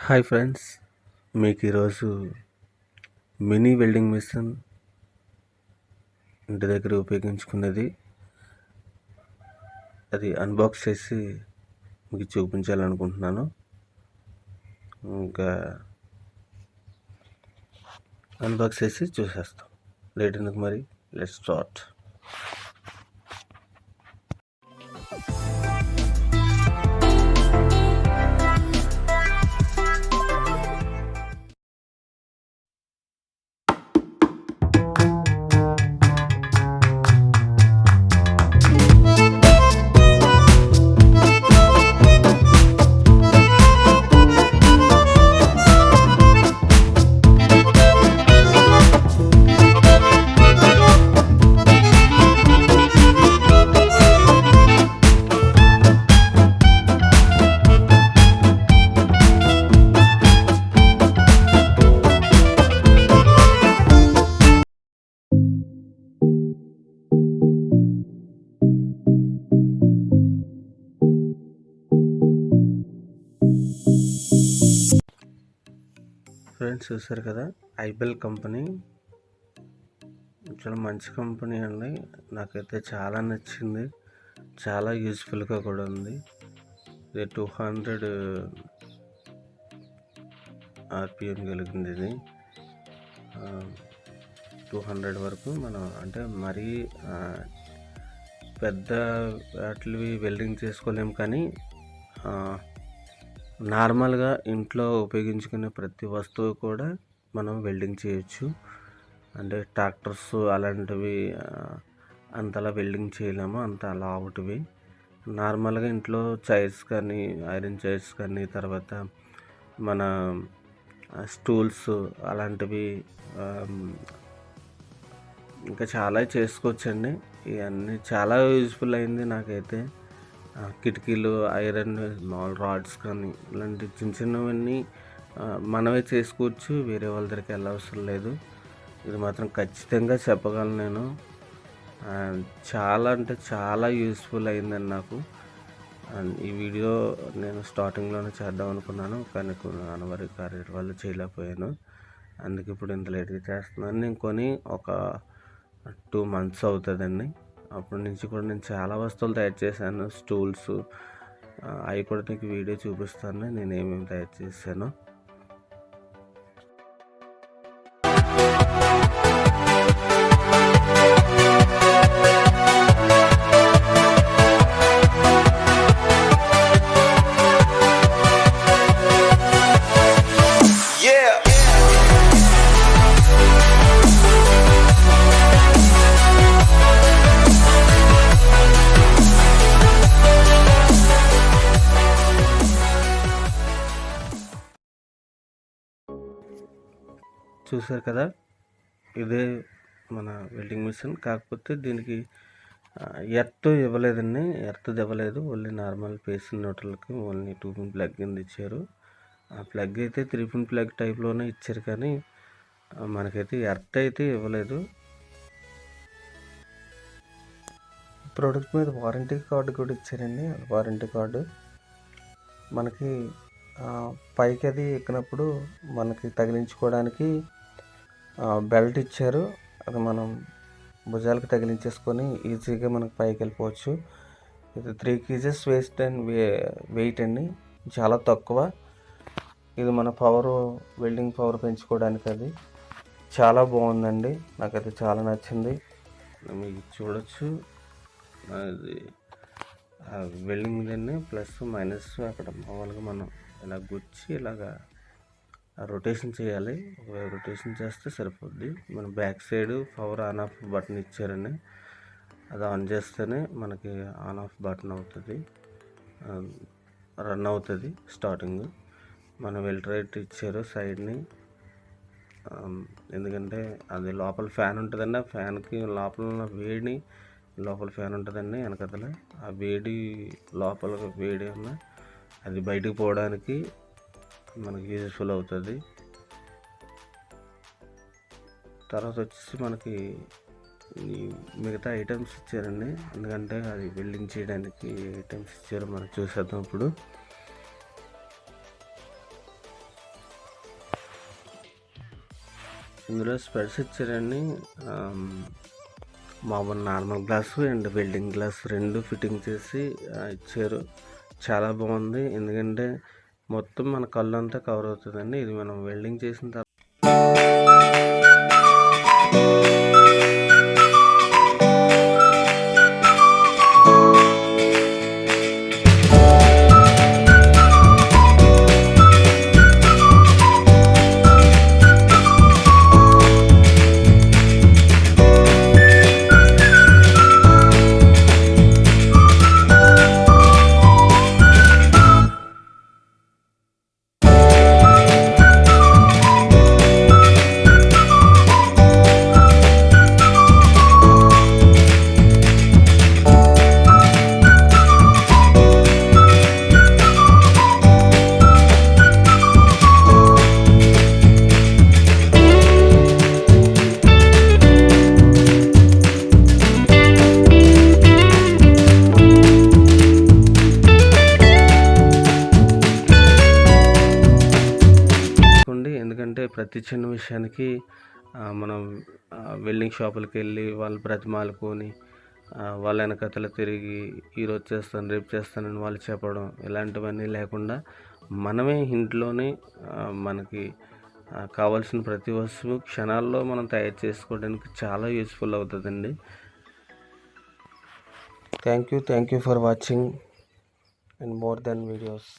Hi friends, మీకు ఈరోజు mini welding machine ఇంటి దగ్గర ఉపయోగించుకునేది అది అన్బాక్స్ చేసి మీకు చూపించాలనుకుంటున్నాను. ఇంకా అన్బాక్స్ చేసి చూసేస్తాం. లేట్ ఎందుకు మరి, లెట్స్ స్టార్ట్. ఫ్రెండ్స్, చూసారు కదా, ఐబెల్ కంపెనీ చాలా మంచి కంపెనీ అండి. నాకైతే చాలా నచ్చింది, చాలా యూజ్ఫుల్గా కూడా ఉంది. ఇది 200 ఆర్పిఎం కలిగింది. ఇది 200 వరకు మనం అంటే మరీ పెద్ద వాటివి వెల్డింగ్ చేసుకోలేము, కానీ నార్మల్గా ఇంట్లో ఉపయోగించుకునే ప్రతి వస్తువు కూడా మనం వెల్డింగ్ చేయొచ్చు. అంటే ట్రాక్టర్స్ అలాంటివి అంతలా వెల్డింగ్ చేయలేము, అంత లావుటివి. నార్మల్గా ఇంట్లో చైర్స్ కానీ, ఐరన్ చైర్స్ కానీ, తర్వాత మన స్టూల్స్ అలాంటివి ఇంకా చాలా చేసుకోవచ్చండి. ఇవన్నీ చాలా యూజ్ఫుల్ అయింది నాకైతే. కిటికీలు, ఐరన్ మామూలు రాడ్స్ కానీ ఇలాంటి చిన్న చిన్నవన్నీ మనమే చేసుకోవచ్చు, వేరే వాళ్ళ దగ్గరికి వెళ్ళవసరం లేదు. ఇది మాత్రం ఖచ్చితంగా చెప్పగలను నేను. చాలా అంటే చాలా యూస్ఫుల్ అయిందండి నాకు. ఈ వీడియో నేను స్టార్టింగ్లోనే చేద్దాం అనుకున్నాను, కానీ అనివార్య కార్యాల వల్ల చేయలేకపోయాను. అందుకే ఇప్పుడు ఇంత లేట్గా చేస్తున్నాను. నేను కొని ఒక 2 months అవుతుందండి. అప్పటి నుంచి కూడా నేను చాలా వస్తువులు తయారు చేశాను. స్టూల్స్ అవి కూడా మీకు వీడియో చూపిస్తాను నేను ఏమేమి తయారు చేశాను. చూసారు కదా, ఇదే మన వెల్డింగ్ మిషన్. కాకపోతే దీనికి ఎర్త్ ఇవ్వలేదండి, ఎర్త్ ఇవ్వలేదు. ఓన్లీ నార్మల్ పేసిన నోట్లకి ఓన్లీ 2 pin ప్లగ్ కింద ఇచ్చారు. ఆ ప్లగ్ అయితే 3 pin ప్లగ్ టైప్లోనే ఇచ్చారు, కానీ మనకైతే ఎర్త్ అయితే ఇవ్వలేదు. ప్రోడక్ట్ మీద వారంటీ కార్డు కూడా ఇచ్చారండి. వారంటీ కార్డు మనకి పైకి అది ఎక్కినప్పుడు మనకి తగిలించుకోవడానికి బెల్ట్ ఇచ్చారు. అది మనం భుజాలకు తగిలించేసుకొని ఈజీగా మనకు పైకి వెళ్ళిపోవచ్చు. ఇది 3 kgs వెయిట్ అండి, చాలా తక్కువ. ఇది మన వెల్డింగ్ పవర్ పెంచుకోవడానికి అది చాలా బాగుందండి. నాకైతే చాలా నచ్చింది. మీకు చూడొచ్చు, అది వెల్డింగ్ దాన్ని ప్లస్ మైనస్ అక్కడ మామూలుగా మనం ఇలా గుచ్చి ఇలాగా రొటేషన్ చేయాలి. రొటేషన్ చేస్తే సరిపోద్ది. మన back side power on off button ఇచ్చారండి. అది ఆన్ చేస్తేనే మనకి ఆన్ ఆఫ్ బటన్ అవుతుంది, రన్ అవుతుంది స్టార్టింగ్. మన వెల్టరేట్ ఇచ్చారు సైడ్ని, ఎందుకంటే అది లోపల ఫ్యాన్ ఉంటుందండి. ఆ ఫ్యాన్కి లోపల ఉన్న వేడి, లోపల ఫ్యాన్ ఉంటుందండి వెనకతల. ఆ వేడి లోపల వేడి ఉన్న అది బయటకు పోవడానికి మనకి యూజ్ఫుల్ అవుతుంది. తర్వాత వచ్చేసి మనకి ఈ మిగతా ఐటమ్స్ ఇచ్చారండి, ఎందుకంటే అది వెల్డింగ్ చేయడానికి ఐటమ్స్ ఇచ్చారు. మనం చూసేద్దాం ఇప్పుడు. ఇందులో స్పెడ్స్ ఇచ్చారండి. మామూలు normal glass and welding glass 2 fitting చేసి ఇచ్చారు. చాలా బాగుంది, ఎందుకంటే మొత్తం మన కళ్ళు అంతా కవర్ అవుతుందండి. ఇది మనం వెల్డింగ్ చేసిన తర్వాత ఎందుకంటే ప్రతి చిన్న విషయానికి మనం వెల్డింగ్ షాపులకి వెళ్ళి వాళ్ళు బ్రతిమాలుకొని వాళ్ళ వెనకతల తిరిగి ఈరోజు చేస్తాను రేపు చేస్తానని వాళ్ళు చెప్పడం, ఇలాంటివన్నీ లేకుండా మనమే ఇంట్లోనే మనకి కావాల్సిన ప్రతి వస్తువు క్షణాల్లో మనం తయారు చేసుకోవడానికి చాలా యూస్ఫుల్ అవుతుందండి. Thank you for watching and more than videos.